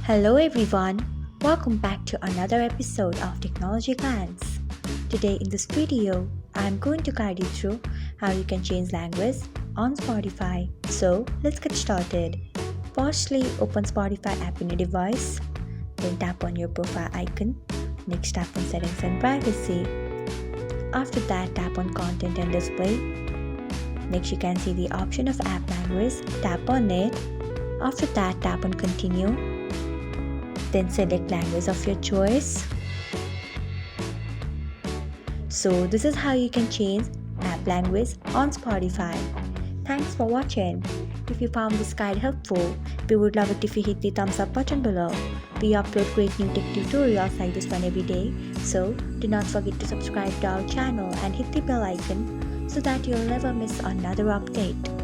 Hello everyone, welcome back to another episode of Technologyglance. Today in this video, I am going to guide you through how you can change language on Spotify. So let's get started. Firstly, open Spotify app in your device, then tap on your profile icon. Next, tap on settings and privacy. After that, tap on content and display. Next, you can see the option of app language. Tap on it. After that, tap on continue. Then select language of your choice. So this is how you can change app language on Spotify. Thanks for watching. If you found this guide helpful, we would love it if you hit the thumbs up button below. We upload great new tech tutorials like this one every day. So do not forget to subscribe to our channel and hit the bell icon so that you'll never miss another update.